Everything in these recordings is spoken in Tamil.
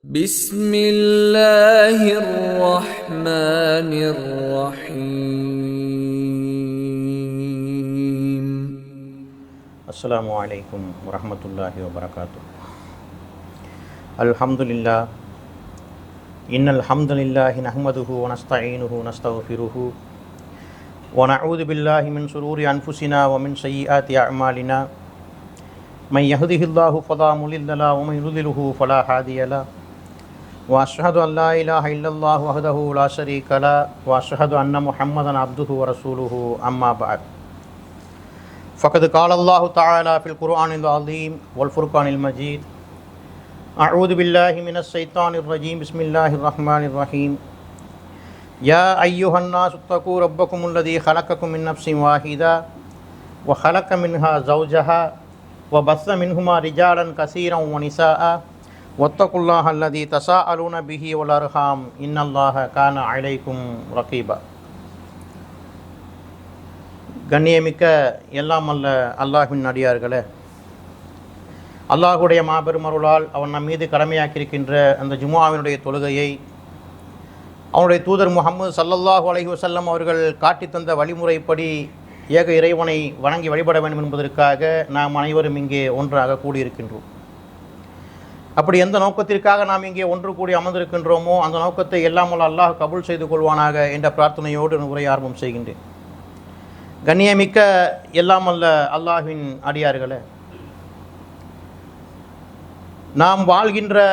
بسم الله الرحمن الرحيم. السلام عليكم ورحمة الله وبركاته. الحمد لله إن الحمد لله نحمده ونستعينه ونستغفره ونعوذ بالله من شرور أنفسنا ومن سيئات أعمالنا من يهده الله فلا مضل له ومن يضلله فلا هادي له وأشهد أن لا إله إلا الله وحده لا شريك له وأشهد أن محمدا عبده ورسوله أما بعد فقد قال الله تعالى في القرآن العظيم والفرقان المجيد أعوذ بالله من الشيطان الرجيم بسم الله الرحمن الرحيم يا أيها الناس اتقوا ربكم الذي خلقكم من نفس واحدة وخلق منها زوجها وبث منهما رجالا كثيرا ونساء واتقوا الله الذي تساءلون به والأرحام إن الله كان عليكم رقيبا. கண்ணியமிக்க எல்லாம் அல்ல அல்லாஹ்வின் அடியார்களே, அல்லாஹுடைய மாபெரும் அருளால் அவன் நம் மீது கடமையாக்கியிருக்கின்ற அந்த ஜும்ஆவினுடைய தொழுகையை அவனுடைய தூதர் முஹம்மது ஸல்லல்லாஹு அலைஹி வஸல்லம் அவர்கள் காட்டித் தந்த வழிமுறைப்படி ஏக இறைவனை வணங்கி வழிபட வேண்டும் என்பதற்காக நாம் அனைவரும் இங்கே ஒன்றாக கூடியிருக்கின்றோம். அப்படி எந்த நோக்கத்திற்காக நாம் இங்கே ஒன்று கூடி அமர்ந்திருக்கின்றோமோ அந்த நோக்கத்தை எல்லாம் அல்லாஹ் கபூல் செய்து கொள்வானாக என்ற பிரார்த்தனையோடு உரை ஆரம்பம் செய்கின்றேன். கண்ணியமிக்க எல்லாம் அல்ல அல்லாஹ்வின் அடியார்களே, நாம் வாழ்கின்ற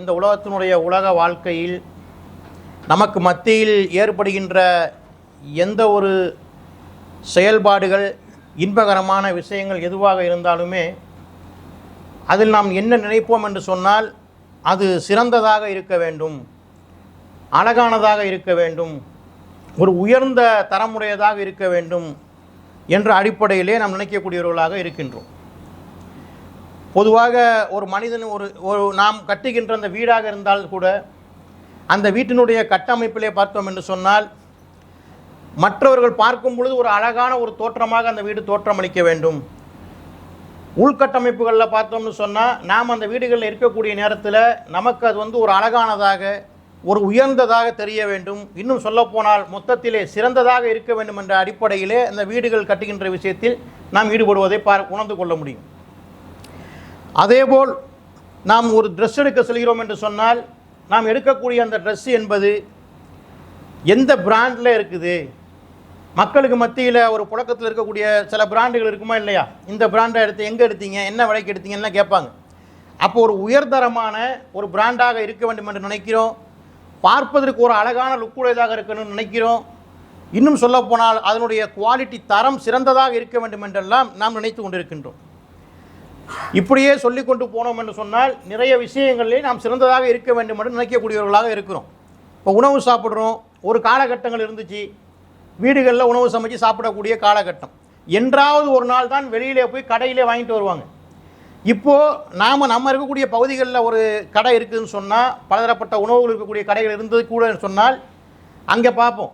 இந்த உலக வாழ்க்கையில் நமக்கு மத்தியில் ஏற்படுகின்ற எந்த ஒரு செயல்பாடுகள் இன்பகரமான விஷயங்கள் எதுவாக இருந்தாலுமே அதில் நாம் என்ன நினைப்போம் என்று சொன்னால் அது சிறந்ததாக இருக்க வேண்டும், அழகானதாக இருக்க வேண்டும், ஒரு உயர்ந்த தரமுடையதாக இருக்க வேண்டும் என்ற அடிப்படையிலே நாம் நினைக்கக்கூடியவர்களாக இருக்கின்றோம். பொதுவாக ஒரு மனிதன் ஒரு நாம் கட்டுகின்ற அந்த வீடாக இருந்தால் கூட அந்த வீட்டினுடைய கட்டமைப்பிலே பார்த்தோம் என்று சொன்னால் மற்றவர்கள் பார்க்கும் பொழுது ஒரு அழகான ஒரு தோற்றமாக அந்த வீடு தோற்றமளிக்க வேண்டும். உள்கட்டமைப்புகளில் பார்த்தோம்னு சொன்னால் நாம் அந்த வீடுகளில் இருக்கக்கூடிய நேரத்தில் நமக்கு அது ஒரு அழகானதாக ஒரு உயர்ந்ததாக தெரிய வேண்டும், இன்னும் சொல்லப்போனால் மொத்தத்திலே சிறந்ததாக இருக்க வேண்டும் என்ற அடிப்படையிலே அந்த வீடுகள் கட்டுகின்ற விஷயத்தில் நாம் ஈடுபடுவதை உணர்ந்து கொள்ள முடியும். அதேபோல் நாம் ஒரு ட்ரெஸ் எடுக்க செல்கிறோம் என்று சொன்னால் நாம் எடுக்கக்கூடிய அந்த ட்ரெஸ் என்பது எந்த பிராண்டில் இருக்குது, மக்களுக்கு மத்தியில் ஒரு புழக்கத்தில் இருக்கக்கூடிய சில பிராண்டுகள் இருக்குமா இல்லையா, இந்த பிராண்டை எங்கே எடுத்தீங்க, என்ன விலைக்கு எடுத்தீங்கன்னா கேட்பாங்க. அப்போ ஒரு உயர்தரமான ஒரு பிராண்டாக இருக்க வேண்டும் என்று நினைக்கிறோம், பார்ப்பதற்கு ஒரு அழகான லுக்குடையதாக இருக்கணும்னு நினைக்கிறோம், இன்னும் சொல்லப்போனால் அதனுடைய குவாலிட்டி தரம் சிறந்ததாக இருக்க வேண்டும் என்றெல்லாம் நாம் நினைத்து கொண்டிருக்கின்றோம். இப்படியே சொல்லிக்கொண்டு போனோம் என்று சொன்னால் நிறைய விஷயங்களிலே நாம் சிறந்ததாக இருக்க வேண்டும் என்று நினைக்கக்கூடியவர்களாக இருக்கிறோம். இப்போ உணவு சாப்பிட்றோம், ஒரு காலகட்டங்கள் இருந்துச்சு வீடுகளில் உணவு சமைச்சு சாப்பிடக்கூடிய காலகட்டம், என்றாவது ஒரு நாள் தான் வெளியிலே போய் கடையிலே வாங்கிட்டு வருவாங்க. இப்போது நம்ம இருக்கக்கூடிய பகுதிகளில் ஒரு கடை இருக்குதுன்னு சொன்னால், பலதரப்பட்ட உணவுகள் இருக்கக்கூடிய கடைகள் இருந்தது கூட சொன்னால் அங்கே பார்ப்போம்,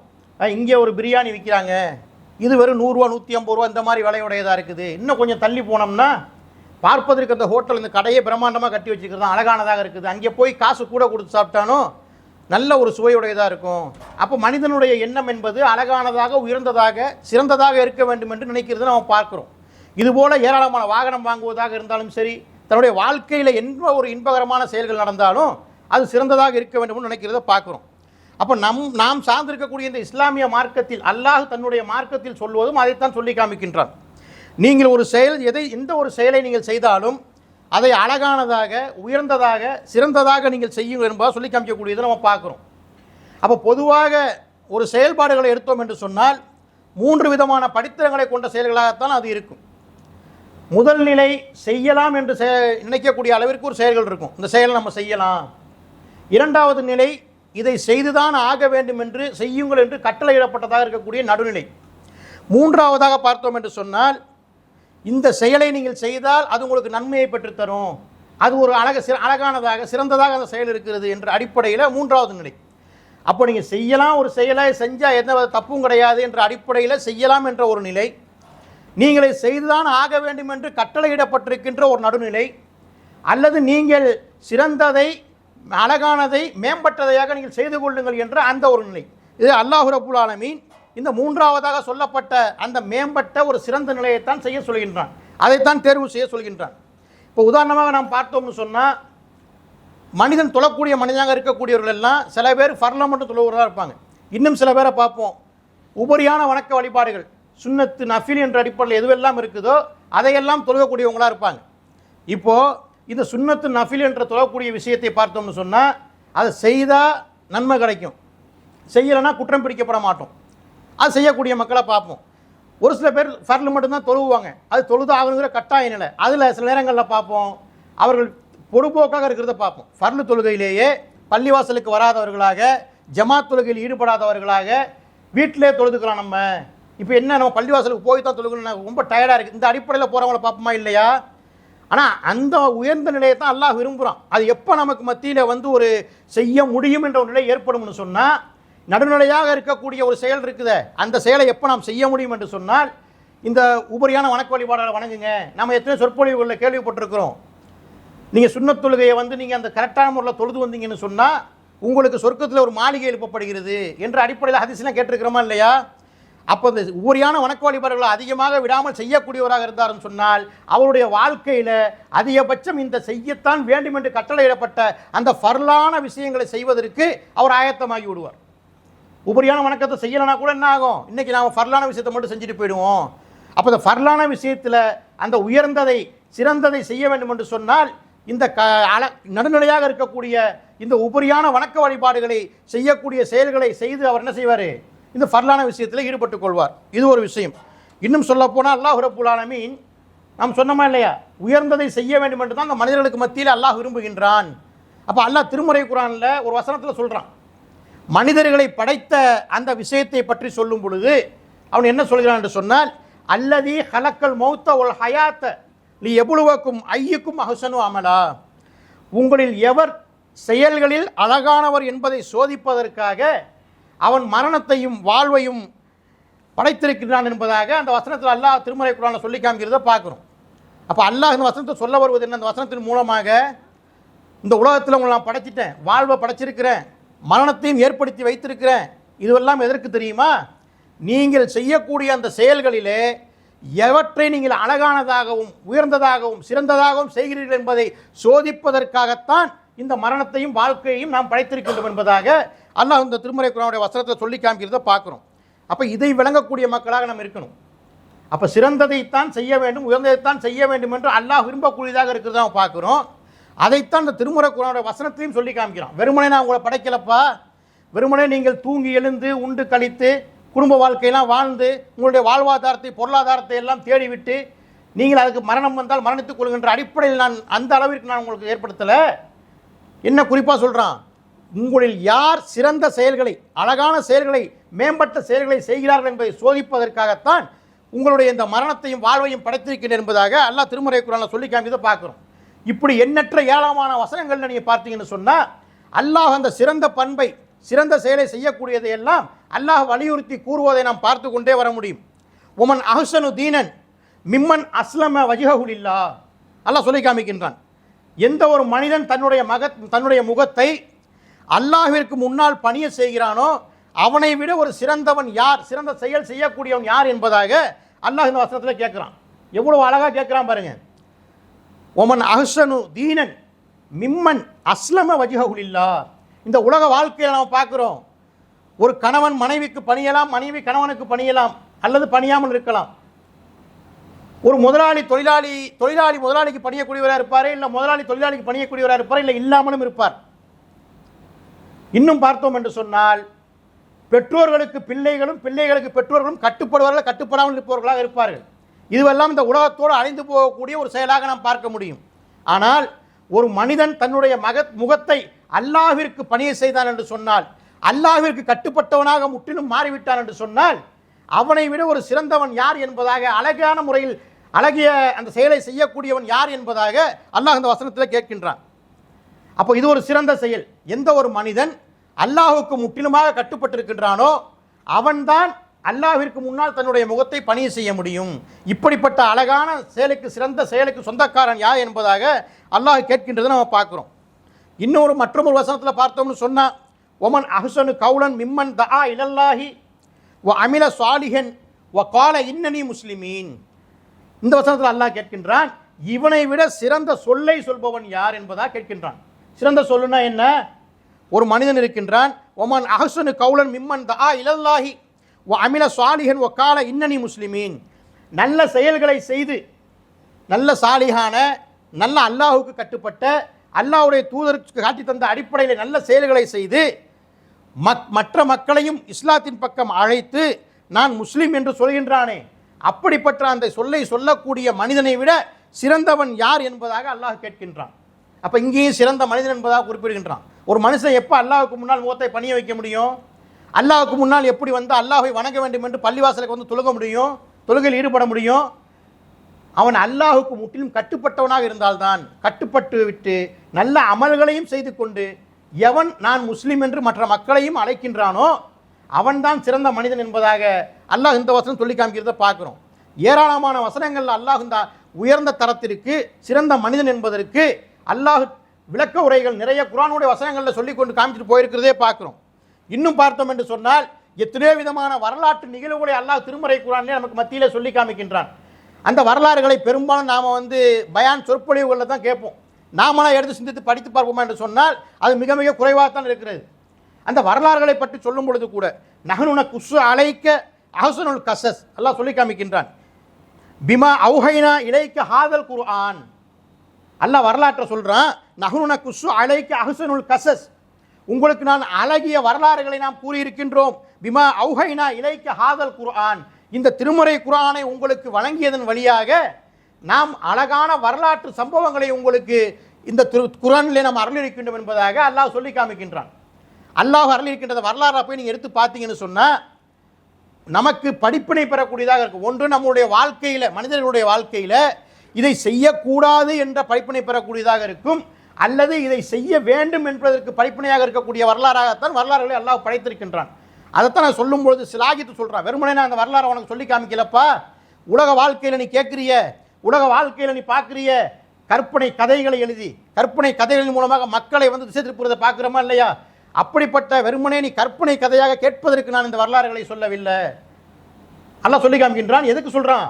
இங்கே ஒரு பிரியாணி விற்கிறாங்க, இது வெறும் 100 ரூபா 150 ரூபா இந்த மாதிரி விலையுடையதாக இருக்குது. இன்னும் கொஞ்சம் தள்ளி போனோம்னா பார்ப்பதற்கு அந்த ஹோட்டல் இந்த கடையை பிரம்மாண்டமாக கட்டி வச்சுக்கிறது அழகானதாக இருக்குது, அங்கே போய் காசு கூட கொடுத்து சாப்பிட்டானோ நல்ல ஒரு சுவையுடையதாக இருக்கும். அப்போ மனிதனுடைய எண்ணம் என்பது அழகானதாக உயர்ந்ததாக சிறந்ததாக இருக்க வேண்டும் என்று நினைக்கிறது நம்ம பார்க்குறோம். இதுபோல் ஏராளமான வாகனம் வாங்குவதாக இருந்தாலும் சரி, தன்னுடைய வாழ்க்கையில் எந்த ஒரு இன்பகரமான செயல்கள் நடந்தாலும் அது சிறந்ததாக இருக்க வேண்டும் என்று நினைக்கிறத பார்க்குறோம். அப்போ நாம் சார்ந்திருக்கக்கூடிய இந்த இஸ்லாமிய மார்க்கத்தில் அல்லாஹ் தன்னுடைய மார்க்கத்தில் சொல்வதும் அதைத்தான் சொல்லி காமிக்கின்றான். நீங்கள் ஒரு எந்த ஒரு செயலை நீங்கள் செய்தாலும் அதை அழகானதாக உயர்ந்ததாக சிறந்ததாக நீங்கள் செய்யுங்கள் என்பதாக சொல்லி காமிக்கக்கூடியதை நம்ம பார்க்குறோம். அப்போ பொதுவாக ஒரு செயல்பாடுகளை எடுத்தோம் என்று சொன்னால் 3 விதமான படித்தரங்களை கொண்ட செயல்களாகத்தான் அது இருக்கும். முதல் நிலை செய்யலாம் என்று நினைக்கக்கூடிய அளவிற்கு ஒரு செயல்கள் இருக்கும், இந்த செயலை நம்ம செய்யலாம். இரண்டாவது நிலை இதை செய்துதான் ஆக வேண்டும் என்று செய்யுங்கள் என்று கட்டளையிடப்பட்டதாக இருக்கக்கூடிய நடுநிலை. மூன்றாவதாக பார்த்தோம் என்று சொன்னால் இந்த செயலை நீங்கள் செய்தால் அது உங்களுக்கு நன்மையை பெற்றுத்தரும், அது ஒரு அழகானதாக சிறந்ததாக அந்த செயல் இருக்கிறது என்ற அடிப்படையில் மூன்றாவது நிலை. அப்போ நீங்கள் செய்யலாம், ஒரு செயலை செஞ்சால் எந்த தப்பும் கிடையாது என்ற அடிப்படையில் செய்யலாம் என்ற ஒரு நிலை, நீங்களை செய்துதான் ஆக வேண்டும் என்று கட்டளையிடப்பட்டிருக்கின்ற ஒரு நடுநிலை, அல்லது நீங்கள் சிறந்ததை அழகானதை மேம்பட்டதையாக நீங்கள் செய்து கொள்ளுங்கள் என்ற அந்த ஒரு நிலை. இது அல்லாஹ் ரப்புல் ஆலமீன் இந்த மூன்றாவதாக சொல்லப்பட்ட அந்த மேம்பட்ட ஒரு சிறந்த நிலையைத்தான் செய்ய சொல்கின்றான், அதைத்தான் தேர்வு செய்ய சொல்கின்றான். இப்போ உதாரணமாக நாம் பார்த்தோம்னு சொன்னால், மனிதன் தொழக்கூடிய மனிதனாக இருக்கக்கூடியவர்கள் எல்லாம் சில பேர் ஃபர்ல மட்டும் தொழுவர்களாக இருப்பாங்க. இன்னும் சில பேரை பார்ப்போம், உபரியான வணக்க வழிபாடுகள் சுன்னத்து நஃபில் என்ற அடிப்படையில் எதுவெல்லாம் இருக்குதோ அதையெல்லாம் தொழுகக்கூடியவங்களாக இருப்பாங்க. இப்போது இந்த சுன்னத்து நஃபில் என்ற தொழக்கூடிய விஷயத்தை பார்த்தோம்னு சொன்னால், அதை செய்தால் நன்மை கிடைக்கும், செய்யலைன்னா குற்றம் பிடிக்கப்பட மாட்டோம். அது செய்யக்கூடிய மக்களை பார்ப்போம். ஒரு சில பேர் ஃபர்ல் மட்டும்தான் தொழுவாங்க, அது தொழுது ஆகுங்கிற கட்டாய நிலை. அதில் சில நேரங்களில் பார்ப்போம் அவர்கள் பொதுபோக்காக இருக்கிறத பார்ப்போம். ஃபர்ல் தொழுகையிலேயே பள்ளிவாசலுக்கு வராதவர்களாக, ஜமாத் தொழுகையில் ஈடுபடாதவர்களாக வீட்டிலே தொழுதுக்கலாம். நம்ம இப்போ என்ன, நம்ம பள்ளிவாசலுக்கு போய் தான் தொழுகணும், ரொம்ப டயர்டாக இருக்குது, இந்த அடிப்படையில் போகிறவங்கள பார்ப்போமா இல்லையா? ஆனால் அந்த உயர்ந்த நிலையை தான் அல்லாஹ் விரும்புகிறான். அது எப்போ நமக்கு மத்தியில் வந்து ஒரு செய்ய முடியும் என்ற ஒரு நிலை ஏற்படும்னு சொன்னால், நடுநிலையாக இருக்கக்கூடிய ஒரு செயல் இருக்குதே, அந்த செயலை எப்போ நாம் செய்ய முடியும் என்று சொன்னால், இந்த உபரியான வணக்க வழிபாடுகளை வணங்குங்க. நம்ம எத்தனை சொற்பொழிவுகளில் கேள்விப்பட்டிருக்கிறோம். நீங்கள் சுன்னத் தொழுகையை வந்து நீங்கள் அந்த கரெக்டான முறையில் தொழுது வந்தீங்கன்னு சொன்னால் உங்களுக்கு சொர்க்கத்தில் ஒரு மாளிகை எழுப்பப்படுகிறது என்ற அடிப்படையில் ஹதீஸ்லாம் கேட்டிருக்கிறோமா இல்லையா? அப்போ இந்த உபரியான வணக்க வழிபாடுகளை அதிகமாக விடாமல் செய்யக்கூடியவராக இருந்தாருன்னு சொன்னால், அவருடைய வாழ்க்கையில் அதிகபட்சம் இந்த செய்யத்தான் வேண்டும் என்று கட்டளையிடப்பட்ட அந்த ஃபர்லான விஷயங்களை செய்வதற்கு அவர் ஆயத்தமாகி விடுவார். உபரியான வணக்கத்தை செய்யலைன்னா கூட என்ன ஆகும், இன்றைக்கி நாம் ஃபர்லான விஷயத்தை மட்டும் செஞ்சுட்டு போயிடுவோம். அப்போ இந்த ஃபர்லான விஷயத்தில் அந்த உயர்ந்ததை சிறந்ததை செய்ய வேண்டும் என்று சொன்னால், இந்த நடுநிலையாக இருக்கக்கூடிய இந்த உபரியான வணக்க வழிபாடுகளை செய்யக்கூடிய செயல்களை செய்து அவர் என்ன செய்வார், இந்த ஃபர்லான விஷயத்தில் ஈடுபட்டுக் கொள்வார். இது ஒரு விஷயம். இன்னும் சொல்லப்போனால் அல்லாஹ் ரப்புல் ஆலமீன் நாம் சொன்னோமா இல்லையா, உயர்ந்ததை செய்ய வேண்டும் என்று தான் அந்த மனிதர்களுக்கு மத்தியில் அல்லாஹ் விரும்புகின்றான். அப்போ அல்லாஹ் திருமறை குர்ஆனில் ஒரு வசனத்தில் சொல்கிறான், மனிதர்களை படைத்த அந்த விஷயத்தை பற்றி சொல்லும் பொழுது அவன் என்ன சொல்கிறான் என்று சொன்னால், அல்லதி ஹலக்கல் மௌத்த ஒல் ஹயாத்த லி எபுலுவக்கும் ஐயுக்கும் அஹ்சனு அமலா, உங்களில் எவர் செயல்களில் அழகானவர் என்பதை சோதிப்பதற்காக அவன் மரணத்தையும் வாழ்வையும் படைத்திருக்கிறான் என்பதாக அந்த வசனத்தில் அல்லாஹ் திருமறை குர்ஆனில் சொல்லி காமிக்கிறத பார்க்குறோம். அப்போ அல்லாஹ் இந்த வசனத்தை சொல்ல வருவது என்ன, அந்த வசனத்தின் மூலமாக இந்த உலகத்தில் உங்களை நான் படைச்சிட்டேன், வாழ்வை படைச்சிருக்கிறேன், மரணத்தையும் ஏற்படுத்தி வைத்திருக்கிறேன். இதுவெல்லாம் எதற்கு தெரியுமா, நீங்கள் செய்யக்கூடிய அந்த செயல்களிலே எவற்றை நீங்கள் அழகானதாகவும் உயர்ந்ததாகவும் சிறந்ததாகவும் செய்கிறீர்கள் என்பதை சோதிப்பதற்காகத்தான் இந்த மரணத்தையும் வாழ்க்கையையும் நாம் படைத்திருக்கின்றோம் என்பதாக அல்லாஹ் இந்த திருமறை குர்ஆனுடைய வசனத்தை சொல்லி காமிக்கிறத பார்க்குறோம். அப்போ இதை விளங்கக்கூடிய மக்களாக நாம் இருக்கணும். அப்போ சிறந்ததைத்தான் செய்ய வேண்டும், உயர்ந்ததைத்தான் செய்ய வேண்டும் என்று அல்லாஹ் விரும்பக்கூடியதாக இருக்கிறத நாம் பார்க்குறோம். அதைத்தான் இந்த திருமறை குர்ஆனுடைய வசனத்தையும் சொல்லி காமிக்கிறோம். வெறுமனே நான் உங்களை படைக்கலப்பா, வெறுமனே நீங்கள் தூங்கி எழுந்து உண்டு கழித்து குடும்ப வாழ்க்கையெல்லாம் வாழ்ந்து உங்களுடைய வாழ்வாதாரத்தை பொருளாதாரத்தை எல்லாம் தேடிவிட்டு நீங்கள் அதுக்கு மரணம் வந்தால் மரணித்துக் கொள்கின்ற அடிப்படையில் நான் அந்த அளவிற்கு நான் உங்களுக்கு ஏற்படுத்தலை. என்ன குறிப்பாக சொல்கிறான், உங்களில் யார் சிறந்த செயல்களை அழகான செயல்களை மேம்பட்ட செயல்களை செய்கிறார்கள் என்பதை சோதிப்பதற்காகத்தான் உங்களுடைய இந்த மரணத்தையும் வாழ்வையும் படைத்திருக்கிறேன் என்பதாக அல்லாஹ் திருமறை குர்ஆனில் சொல்லி காமிக்கிறதை பார்க்குறோம். இப்படி எண்ணற்ற ஏராளமான வசனங்களில் நீங்கள் பார்த்தீங்கன்னு சொன்னால் அல்லாஹ் அந்த சிறந்த பண்பை சிறந்த செயலை செய்யக்கூடியதை எல்லாம் அல்லாஹ் வலியுறுத்தி கூறுவதை நாம் பார்த்து கொண்டே வர முடியும். உமன் அஹ்சனு தீனன் மிம்மன் அஸ்லம வஜ்ஹஹு லில்லாஹ், அல்லாஹ் சொல்லி காமிக்கின்றான், எந்த ஒரு மனிதன் தன்னுடைய முகத்தை அல்லாஹ்விற்கு முன்னால் பணிய செய்கிறானோ அவனை விட ஒரு சிறந்தவன் யார், சிறந்த செயல் செய்யக்கூடியவன் யார் என்பதாக அல்லாஹ் இந்த வசனத்தில் கேட்குறான். எவ்வளோ அழகாக கேட்குறான் பாருங்க. ஒமன் அஹ்சனு தீனன் மிம்மன் அஸ்லம வஜ்ஹஹு லில்லாஹ். இந்த உலக வாழ்க்கையில் நாம் பார்க்குறோம், ஒரு கணவன் மனைவிக்கு பணியலாம், மனைவி கணவனுக்கு பணியலாம் அல்லது பணியாமல் இருக்கலாம். ஒரு முதலாளி முதலாளிக்கு பணியக்கூடியவராக இருப்பார், இல்லை முதலாளி தொழிலாளிக்கு பணியக்கூடியவராக இருப்பார், இல்லை இல்லாமலும் இருப்பார். இன்னும் பார்த்தோம் என்று சொன்னால் பெற்றோர்களுக்கு பிள்ளைகளும் பிள்ளைகளுக்கு பெற்றோர்களும் கட்டுப்படுவார்கள், கட்டுப்படாமல் இருப்பவர்களாக இருப்பார்கள். இதுவெல்லாம் இந்த உலகத்தோடு அழிந்து போகக்கூடிய ஒரு செயலாக நாம் பார்க்க முடியும். ஆனால் ஒரு மனிதன் தன்னுடைய முகத்தை அல்லாஹ்விற்கு பணியை செய்தான் என்று சொன்னால், அல்லாஹ்விற்கு கட்டுப்பட்டவனாக முற்றிலும் மாறிவிட்டான் என்று சொன்னால், அவனை விட ஒரு சிறந்தவன் யார் என்பதாக, அழகான முறையில் அழகிய அந்த செயலை செய்யக்கூடியவன் யார் என்பதாக அல்லாஹ் இந்த வசனத்தில் கேட்கின்றான். அப்போ இது ஒரு சிறந்த செயல். எந்த ஒரு மனிதன் அல்லாஹ்வுக்கு முற்றிலுமாக கட்டுப்பட்டிருக்கின்றானோ அவன்தான் அல்லாஹ்விற்கு முன்னால் தன்னுடைய முகத்தை பணியை செய்ய முடியும். இப்படிப்பட்ட அழகான செயலுக்கு சிறந்த செயலுக்கு சொந்தக்காரன் யார் என்பதாக அல்லாஹ் கேட்கின்றதை நம்ம பார்க்குறோம். இன்னொரு மற்றொரு வசனத்தில் பார்த்தோம்னு சொன்னா ஒமன் அஹ்சனு கவுலன் மிம்மன் தஆ இலல்லாஹி வ அமில சாலிஹன் வ கால இன்னனி முஸ்லிமீன். இந்த வசனத்தில் அல்லாஹ் கேட்கின்றான், இவனை விட சிறந்த சொல்லை சொல்பவன் யார் என்பதா கேட்கின்றான். சிறந்த சொல்லுனா என்ன? ஒரு மனிதன் இருக்கின்றான், ஒமன் அஹ்சனு கவுலன் மிம்மன் தஆ இலல்லாஹி வ அமில சாலிஹன் வ கால இன்னனி முஸ்லிமீன். நல்ல செயல்களை செய்து, நல்ல சாலிஹான, நல்ல அல்லாஹுக்கு கட்டுப்பட்ட, அல்லாஹ்வுடைய தூதருக்கு காட்டி தந்த அடிப்படையில் நல்ல செயல்களை செய்து மற்ற மக்களையும் இஸ்லாத்தின் பக்கம் அழைத்து நான் முஸ்லீம் என்று சொல்கின்றானே, அப்படிப்பட்ட அந்த சொல்லை சொல்லக்கூடிய மனிதனை விட சிறந்தவன் யார் என்பதாக அல்லாஹ் கேட்கின்றான். அப்போ இங்கேயும் சிறந்த மனிதன் என்பதாக குறிப்பிடுகின்றான். ஒரு மனுஷன் எப்போ அல்லாஹுக்கு முன்னால் முகத்தை பணிய வைக்க முடியும்? அல்லாஹுக்கு முன்னால் எப்படி வந்து அல்லாஹை வணங்க வேண்டும் என்று பள்ளிவாசலுக்கு வந்து தொழுக முடியும், தொழுகையில் ஈடுபட முடியும்? அவன் அல்லாஹுக்கு முற்றிலும் கட்டுப்பட்டவனாக இருந்தால்தான், கட்டுப்பட்டு விட்டு நல்ல அமல்களையும் செய்து கொண்டு எவன் நான் முஸ்லீம் என்று மற்ற மக்களையும் அழைக்கின்றானோ அவன்தான் சிறந்த மனிதன் என்பதாக அல்லாஹ் இந்த வசனம் சொல்லி காமிக்கிறத பார்க்குறோம். ஏராளமான வசனங்கள் அல்லாஹ் இந்த உயர்ந்த தரத்திற்கு சிறந்த மனிதன் என்பதற்கு அல்லாஹ் விளக்க உரைகள் நிறைய குர்ஆனுடைய வசனங்களில் சொல்லி கொண்டு காமிச்சிட்டு போயிருக்கிறதே பார்க்குறோம். இன்னும் பார்த்தோம் என்று சொன்னால் எத்தனையோ விதமான வரலாற்று நிகழ்வுகளை அல்லாஹ் திருமறை குர்ஆனிலே நமக்கு மத்தியில் சொல்லி காமிக்கின்றான். அந்த வரலாறுகளை பெரும்பாலும் நாம் பயான் சொற்பொழிவுகளில் தான் கேட்போம். நாமெல்லாம் எடுத்து சிந்தித்து படித்து பார்ப்போமா என்று சொன்னால் அது மிக மிக குறைவாகத்தான் இருக்கிறது. அந்த வரலாறுகளை பற்றி சொல்லும் பொழுது கூட நஹ்னு நகுஸ்ஸு அலைக்க அஹ்ஸனுல் கஸஸ் அல்லாஹ் சொல்லி காமிக்கின்றான். பிமா அவ்ஹைனா இலைக்க ஹாதல் குர்ஆன். அல்லாஹ் வரலாற்றை சொல்றான், நஹ்னு நகுஸ்ஸு அலைக்க அஹ்ஸனுல் கஸஸ், உங்களுக்கு நான் அழகிய வரலாறுகளை நாம் கூறியிருக்கின்றோம். பிமா அவ்ஹைனா இலைக்க ஹாதல் குர்ஆன், இந்த திருமறை குர்ஆனை உங்களுக்கு வழங்கியதன் வழியாக நாம் அழகான வரலாற்று சம்பவங்களை உங்களுக்கு இந்த குர்ஆனிலே நாம் அருளியிருக்கின்றோம் என்பதாக அல்லாஹ் சொல்லி காமிக்கின்றான். அல்லாஹ் அருளியிருக்கின்ற வரலாறை போய் நீங்கள் எடுத்து பார்த்தீங்கன்னு சொன்னால் நமக்கு படிப்பினை பெறக்கூடியதாக இருக்கும். ஒன்று நம்முடைய வாழ்க்கையில், மனிதர்களுடைய வாழ்க்கையில் இதை செய்யக்கூடாது என்ற படிப்பினை பெறக்கூடியதாக இருக்கும், அல்லது இதை செய்ய வேண்டும் என்பதற்கு படிப்பினையாக இருக்கக்கூடிய வரலாறாகத்தான் வரலாறுகளை அல்லாஹ் படைத்திருக்கின்றான். அதைத்தான் நான் சொல்லும் பொழுது சிலாகித்து சொல்கிறான். வெறுமனே நான் அந்த வரலாறை உனக்கு சொல்லி காமிக்கலப்பா, உலக வாழ்க்கையில் நீ கேட்குறிய, உலக வாழ்க்கையில் நீ பார்க்குறிய கற்பனை கதைகளை எழுதி கற்பனை கதைகளின் மூலமாக மக்களை திசை திருப்புறதை பார்க்குறோமா இல்லையா? அப்படிப்பட்ட வெறுமனே நீ கற்பனை கதையாக கேட்பதற்கு நான் இந்த வரலாறுகளை சொல்லவில்லை. அல்லாஹ் சொல்லி காமிக்கின்றான். எதுக்கு சொல்கிறான்?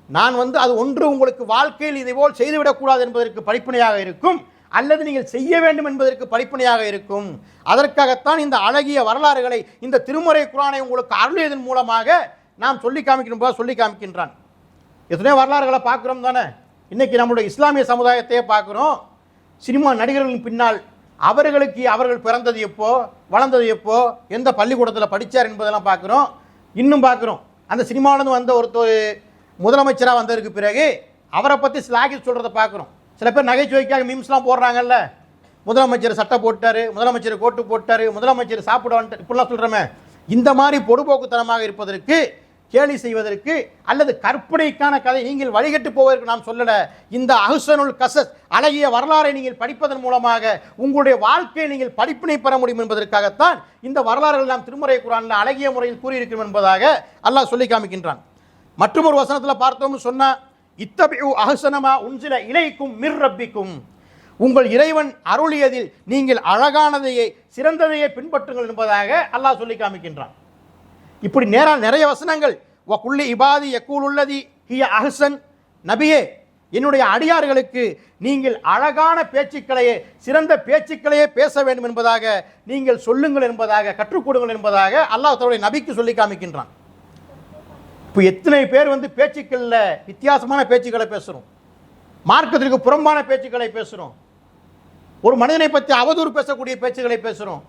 நான் அது ஒன்று உங்களுக்கு வாழ்க்கையில் இதை போல் செய்துவிடக்கூடாது என்பதற்கு படிப்பினையாக இருக்கும், அல்லது நீங்கள் செய்ய வேண்டும் என்பதற்கு படிப்பினையாக இருக்கும். அதற்காகத்தான் இந்த அழகிய வரலாறுகளை, இந்த திருமறை குர்ஆனை உங்களுக்கு அருளியதன் மூலமாக நாம் சொல்லி காமிக்கின்றான். எத்தனையோ வரலாறுகளை பார்க்குறோம் தானே. இன்றைக்கி நம்முடைய இஸ்லாமிய சமுதாயத்தையே பார்க்குறோம். சினிமா நடிகர்களின் பின்னால் அவர்கள் பிறந்தது எப்போ, வளர்ந்தது எப்போ, எந்த பள்ளிக்கூடத்தில் படித்தார் என்பதெல்லாம் பார்க்குறோம். இன்னும் பார்க்குறோம், அந்த சினிமாவிலேருந்து வந்த ஒருத்தர் முதலமைச்சராக வந்ததற்கு பிறகு அவரை பற்றி ஸ்லாகி சொல்கிறத பார்க்குறோம். சில பேர் நகைச்சுவைக்காக மீம்ஸ்லாம் போடுறாங்கல்ல, முதலமைச்சர் சட்டை போட்டார், முதலமைச்சர் கோட்டு போட்டார், முதலமைச்சர் சாப்பிட வந்துட்டு இப்படிலாம் சொல்கிறோமே. இந்த மாதிரி பொடுபோக்குத்தனமாக இருப்பதற்கு, கேலி செய்வதற்கு, அல்லது கற்பனைக்கான கதை நீங்கள் வழிகட்டு போவதற்கு நாம் சொல்லலை. இந்த அஹ்ஸனுல் கஸஸ் அழகிய வரலாறை நீங்கள் படிப்பதன் மூலமாக உங்களுடைய வாழ்க்கையை நீங்கள் படிப்பினை பெற முடியும் என்பதற்காகத்தான் இந்த வரலாறுகள் நாம் திருமறை குர்ஆனில் அழகிய முறையில் கூறியிருக்கிறோம் என்பதாக அல்லாஹ் சொல்லி காமிக்கின்றான். மற்றொரு வசனத்தில் பார்த்தோம்னு சொன்னால், இத்தபிஉ அஹ்ஸனமா உன்சில இலைக்கும் மிர் ரப்பிக்கும், உங்கள் இறைவன் அருளியதில் நீங்கள் அழகானதையே சிறந்ததையே பின்பற்றுங்கள் என்பதாக அல்லாஹ் சொல்லி காமிக்கின்றான். இப்படி நிறைய வசனங்கள். வகுல்லி இபாதி யக்கூலுல்லதி ஹிய அஹ்ஸன், நபியே என்னுடைய அடியார்களுக்கு நீங்கள் அழகான பேச்சுக்களையே, சிறந்த பேச்சுக்களையே பேச வேண்டும் என்பதாக நீங்கள் சொல்லுங்கள் என்பதாக, கற்றுக் கொடுங்கள் என்பதாக அல்லாஹ் தன்னுடைய நபிக்கு சொல்லி காமிக்கின்றான். இப்போ எத்தனை பேர் பேச்சுக்களில் வித்தியாசமான பேச்சுக்களை பேசுகிறோம், மார்க்கத்திற்கு புறம்பான பேச்சுக்களை பேசுகிறோம், ஒரு மனிதனை பற்றி அவதூறு பேசக்கூடிய பேச்சுக்களை பேசுகிறோம்,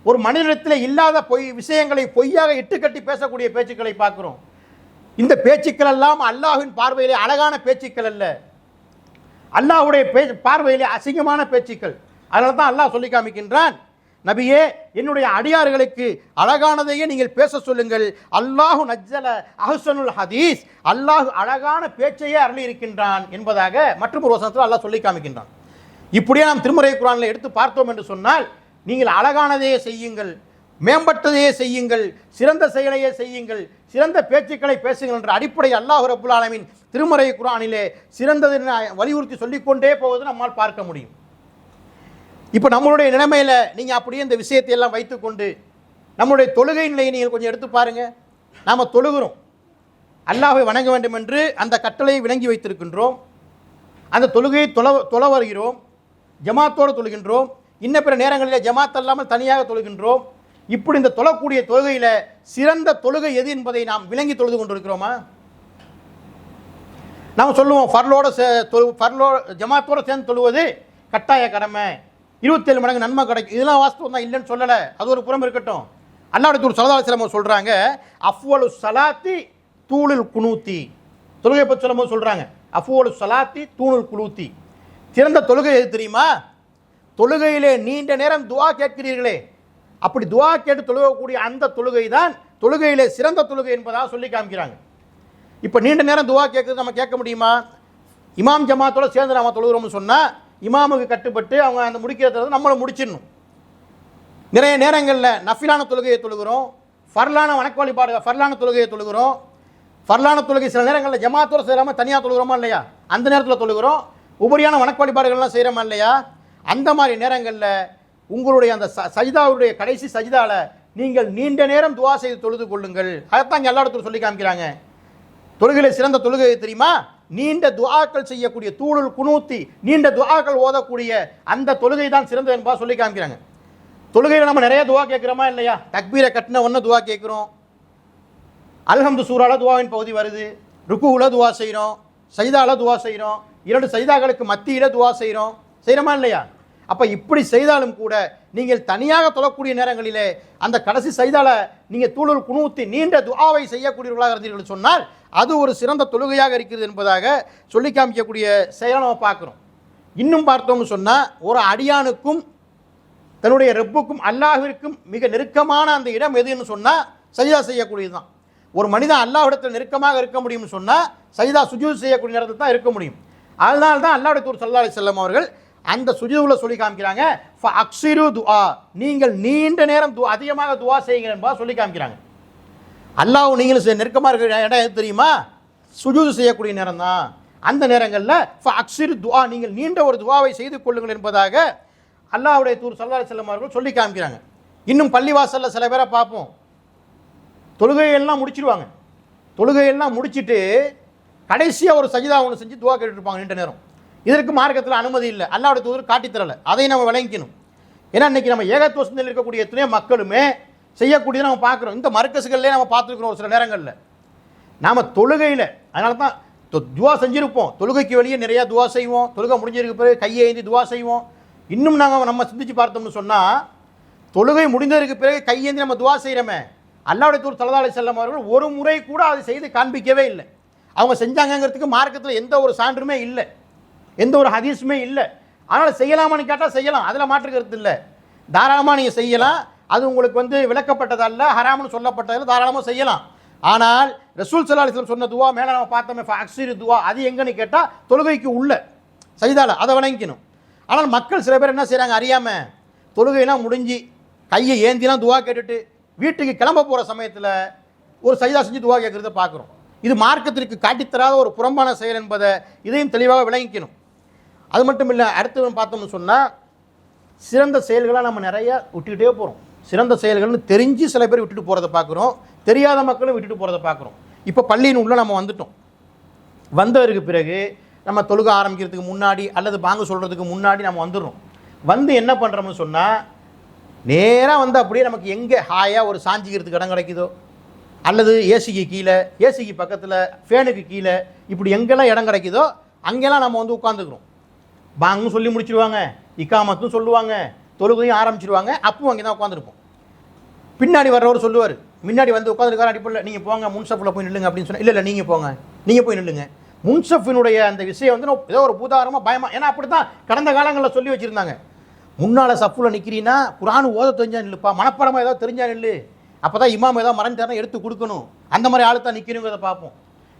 ஒரு மனிதத்தில் இல்லாத விஷயங்களை பொய்யாக இட்டுக்கட்டி பேசக்கூடிய பேச்சுக்களை பார்க்குறோம். இந்த பேச்சுக்கள் எல்லாம் அல்லாஹ்வின் பார்வையிலே அழகான பேச்சுக்கள் அல்ல, அல்லாஹ்வுடைய பார்வையிலே அசிங்கமான பேச்சுக்கள். அதனால தான் அல்லாஹ் சொல்லி காமிக்கின்றான், நபியே என்னுடைய அடியார்களுக்கு அழகானதையே நீங்கள் பேச சொல்லுங்கள். அல்லாஹு நஜ்ஜல அஹ்ஸனுல் ஹதீஸ், அல்லாஹ் அழகான பேச்சையே அருளி இருக்கின்றான் என்பதாக மற்றொரு வசனத்தில் அல்லாஹ் சொல்லி காமிக்கின்றான். இப்படியே நாம் திருமறை குர்ஆனில் எடுத்து பார்த்தோம் என்று சொன்னால், நீங்கள் அழகானதையே செய்யுங்கள், மேம்பட்டதையே செய்யுங்கள், சிறந்த செயலையே செய்யுங்கள், சிறந்த பேச்சுக்களை பேசுங்கள் என்ற அடிப்படை அல்லாஹ் ரப்புல் ஆலமீன் திருமறை குர்ஆனிலே சிறந்ததை வலியுறுத்தி சொல்லிக்கொண்டே போவது நம்மால் பார்க்க முடியும். இப்போ நம்மளுடைய நிலைமையில் நீங்கள் அப்படியே இந்த விஷயத்தை எல்லாம் வைத்துக்கொண்டு நம்முடைய தொழுகை நிலையை நீங்கள் கொஞ்சம் எடுத்து பாருங்கள். நாம் தொழுகிறோம், அல்லாஹ்வை வணங்க வேண்டும் என்று அந்த கட்டளையை விளங்கி வைத்திருக்கின்றோம். அந்த தொழுகையை தொழ வருகிறோம், ஜமாத்தோடு தொழுகின்றோம். இன்ன பிற நேரங்களில் ஜமாத் அல்லாமல் தனியாக தொழுகின்றோம். இப்படி இந்த தொழக்கூடிய தொழுகையில் சிறந்த தொழுகை எது என்பதை நாம் விளங்கி தொழுது கொண்டிருக்கிறோமா? நாம் சொல்லுவோம் ஜமாத்தோடு சேர்ந்து தொழுவது கட்டாய கடமை, 27 மடங்கு நன்மை கிடைக்கும். இதெல்லாம் வாஸ்தவம் தான், இல்லைன்னு சொல்லலை. அது ஒரு புறம் இருக்கட்டும். அல்லாஹ்வுடைய தூதர் ஸல்லல்லாஹு அலைஹி வஸல்லம் சொல்கிறாங்க, அஃவலு ஸலாத்தி தூளுல் குனூத்தி. தொழுகை பற்றி சொல்லும்போது சொல்கிறாங்க, அஃவலு ஸலாத்தி தூளுல் குனூத்தி. சிறந்த தொழுகை எது தெரியுமா? தொழுகையிலே நீண்ட நேரம் துஆ கேட்கிறீர்களே, அப்படி துஆ கேட்டு தொழுகக்கூடிய அந்த தொழுகை தான் தொழுகையிலே சிறந்த தொழுகை என்பதாக சொல்லி காமிக்கிறாங்க. இப்போ நீண்ட நேரம் துஆ கேட்குறது நம்ம கேட்க முடியுமா? இமாம் ஜமாத்தோடு சேர்ந்து நம்ம தொழுகிறோம்னு சொன்னால் இமாமுக்கு கட்டுப்பட்டு அவங்க அந்த முடிக்கிறத நம்மளும் முடிச்சிடணும். நிறைய நேரங்களில் நஃபிலான தொழுகையை தொழுகிறோம், ஃபர்லான வணக்க வழிபாடு ஃபர்லான தொழுகையை தொழுகிறோம். ஃபர்லான தொழுகை சில நேரங்களில் ஜமாத்தோடு செய்யாமல் தனியாக தொழுகிறோமா இல்லையா? அந்த நேரத்தில் தொழுகிறோம். உபரியான வணக்க வழிபாடுகள்லாம் செய்கிறோமா இல்லையா? அந்த மாதிரி நேரங்களில் உங்களுடைய அந்த சஜிதாவுடைய கடைசி சஜிதாவில் நீங்கள் நீண்ட நேரம் துஆ செய்து தொழுது கொள்ளுங்கள். அதைத்தான் இங்கே எல்லா இடத்துல சொல்லி காமிக்கிறாங்க. தொழுகையில் சிறந்த தொழுகை தெரியுமா? நீண்ட துஆக்கள் செய்யக்கூடிய தூளுல் குனூத்தி, நீண்ட துஆக்கள் ஓதக்கூடிய அந்த தொழுகை தான் சிறந்தது என்பதாக சொல்லி காமிக்கிறாங்க. தொழுகையில் நம்ம நிறைய துஆ கேட்குறோமா இல்லையா? தக்பீரை கட்டின ஒன்று துஆ கேட்குறோம், அல்ஹம்து சூரால துஆவின் பகுதி வருது, ருக்குவில் துஆ செய்கிறோம், சஜிதால துஆ செய்கிறோம், 2 சஜிதாக்களுக்கு மத்தியில் துஆ செய்கிறோமா இல்லையா? அப்போ இப்படி செய்தாலும் கூட நீங்கள் தனியாக தொழக்கூடிய நேரங்களிலே அந்த கடைசி சஜிதால நீங்கள் தூளுல் குனூத்தி நீண்ட துஆவை செய்யக்கூடியவர்களாக இருந்தீர்கள் சொன்னால் அது ஒரு சிறந்த தொழுகையாக இருக்கிறது என்பதாக சொல்லி காமிக்கக்கூடிய செயலை நம்ம பார்க்குறோம். இன்னும் பார்த்தோம்னு சொன்னால் ஒரு அடியானுக்கும் தன்னுடைய ரப்புக்கும் அல்லாஹ்விற்கும் மிக நெருக்கமான அந்த இடம் எதுன்னு சொன்னால் சஜிதா செய்யக்கூடியது தான். ஒரு மனிதன் அல்லாஹ்விடத்தில் நெருக்கமாக இருக்க முடியும்னு சொன்னால் சஜிதா சுஜூத் செய்யக்கூடிய நேரத்தில் தான் இருக்க முடியும். அதனால தான் அல்லாஹ்வுடைய தூதர் ஸல்லல்லாஹு அலைஹி வஸல்லம் அவர்கள் அந்த சுஜூதில் சொல்லி காமிக்கிறாங்க, ஃபஅக்ஸிரு துஆ, நீங்கள் நீண்ட நேரம் அதிகமாக துஆ செய்யுங்கள் என்பதாக சொல்லி காமிக்கிறாங்க. அல்லாஹ் நீங்களும் நெருக்கமாக இருக்கிற இடம் எது தெரியுமா? சுஜூது செய்யக்கூடிய நேரம் தான். அந்த நேரங்களில் ஃபஅக்ஸிரு துஆ, நீங்கள் நீண்ட ஒரு துஆவை செய்து கொள்ளுங்கள் என்பதாக அல்லாஹ்வுடைய தூதர் ஸல்லல்லாஹு அலைஹி வஸல்லம் அவர்கள் சொல்லி காமிக்கிறாங்க. இன்னும் பள்ளிவாசலில் சில பேரை பார்ப்போம், தொழுகையெல்லாம் முடிச்சிடுவாங்க. தொழுகையெல்லாம் முடிச்சுட்டு கடைசியாக ஒரு சஜிதா ஒன்று செஞ்சு துஆ கேட்டுட்டு இருப்பாங்க நீண்ட நேரம். இதற்கு மார்க்கத்தில் அனுமதி இல்லை, அல்லாஹ்வுடைய தூதர் காட்டித்தரலை. அதை நம்ம விளங்கிக்கணும். ஏன்னா இன்றைக்கி நம்ம ஏகத்துவ சிந்தனையில் இருக்கக்கூடிய எத்தனையோ மக்களுமே செய்யக்கூடியதை நம்ம பார்க்குறோம். இந்த மர்க்கஸ்கள்லேயே நம்ம பார்த்துருக்குறோம் ஒரு சில நேரங்களில். நாம் தொழுகையில் அதனால தான் துவா செஞ்சுருப்போம், தொழுகைக்கு வெளியே நிறையா துவா செய்வோம், தொழுகை முடிஞ்சிருக்கு பிறகு கையை ஏந்தி துவா செய்வோம். இன்னும் நாங்கள் நம்ம சிந்திச்சு பார்த்தோம்னு சொன்னால் தொழுகை முடிந்ததற்கு பிறகு கையேந்தி நம்ம துவா செய்கிறோமே, அல்லாஹ்வுடைய தூதர் ஸல்லல்லாஹு அலைஹி வஸல்லம் அவர்கள் ஒரு முறை கூட அதை செய்து காண்பிக்கவே இல்லை. அவங்க செஞ்சாங்கங்கிறதுக்கு மார்க்கத்தில் எந்த ஒரு சான்றுமே இல்லை, எந்த ஒரு ஹதீஸுமே இல்லை. அதனால் செய்யலாமான்னு கேட்டால் செய்யலாம், அதில் மாற்று கருத்து இல்லை. தாராளமாக நீங்கள் செய்யலாம், அது உங்களுக்கு விளக்கப்பட்டதல்ல, ஹராம்னு சொல்லப்பட்டதில் தாராளமாக செய்யலாம். ஆனால் ரசூல் ஸல்லல்லாஹு அலைஹி வஸல்லம் சொன்ன துவா மேலே நம்ம பார்த்தோமே ஃபஅக்ஸிரு துஆ, அது எங்கன்னு கேட்டால் தொழுகைக்கு உள்ள சஜிதால, அதை விளங்கிக்கணும். ஆனால் மக்கள் சில பேர் என்ன செய்கிறாங்க அறியாமல், தொழுகையெல்லாம் முடிஞ்சு கையை ஏந்திலாம் துவா கேட்டுட்டு வீட்டுக்கு கிளம்ப போகிற சமயத்தில் ஒரு சஜிதா செஞ்சு துவா கேட்குறத பார்க்குறோம். இது மார்க்கத்திற்கு காட்டித்தராத ஒரு புறம்பான செயல் என்பதை இதையும் தெளிவாக விளங்கிக்கணும். அது மட்டும் இல்லை, அடுத்து பார்த்தோம்னு சொன்னால் சிறந்த செயல்களாக நம்ம நிறையா விட்டுக்கிட்டே போகிறோம். சிறந்த செயல்கள்னு தெரிஞ்சு சில பேர் விட்டுட்டு போகிறத பார்க்குறோம், தெரியாத மக்களும் விட்டுட்டு போகிறத பார்க்குறோம். இப்போ பள்ளியின் உள்ளே நம்ம வந்துட்டோம். வந்ததற்கு பிறகு நம்ம தொழுக ஆரம்பிக்கிறதுக்கு முன்னாடி அல்லது பாங்கு சொல்கிறதுக்கு முன்னாடி நம்ம வந்துடுறோம். வந்து என்ன பண்ணுறோம்னு சொன்னால் நேராக வந்து அப்படியே நமக்கு எங்கே ஹாயாக ஒரு சாஞ்சிக்கிறதுக்கு இடம் கிடைக்குதோ, அல்லது ஏசிக்கு கீழே, ஏசிக்கு பக்கத்தில், ஃபேனுக்கு கீழே, இப்படி எங்கெல்லாம் இடம் கிடைக்குதோ அங்கெல்லாம் நம்ம வந்து உட்காந்துக்கிறோம். பாங்கும் சொல்லி முடிச்சிடுவாங்க, இக்காமத்தும் சொல்லுவாங்க, தொழுகையும் ஆரம்பிச்சிடுவாங்க. அப்பவும் அங்கே தான் உட்காந்துருப்போம். பின்னாடி வர்றவர் சொல்லுவார், முன்னாடி வந்து உட்காந்துருக்காரு, அடிப்படையில் நீங்கள் போங்க முன்சஃபில் போய் நில்லுங்க அப்படின்னு சொன்னால், இல்லை நீங்கள் போங்க, நீங்கள் போய் நில்லுங்க. முன்சஃபினுடைய அந்த விஷயம் வந்து ஏதோ ஒரு பூதாரமாக பயமாக, ஏன்னா அப்படி தான் கடந்த காலங்களில் சொல்லி வச்சுருந்தாங்க. முன்னால் சஃப்பில் நிற்கிறீன்னா குர்ஆன் ஓத தெரிஞ்சா நில்லுப்பா, மனப்படமாக ஏதாவது தெரிஞ்சா நில்லு, அப்போ தான் இமாம் ஏதாவது மறந்துட்டாருன்னா எடுத்து கொடுக்கணும், அந்த மாதிரி ஆளு தான் நிற்கணுங்கிறத பார்ப்போம்.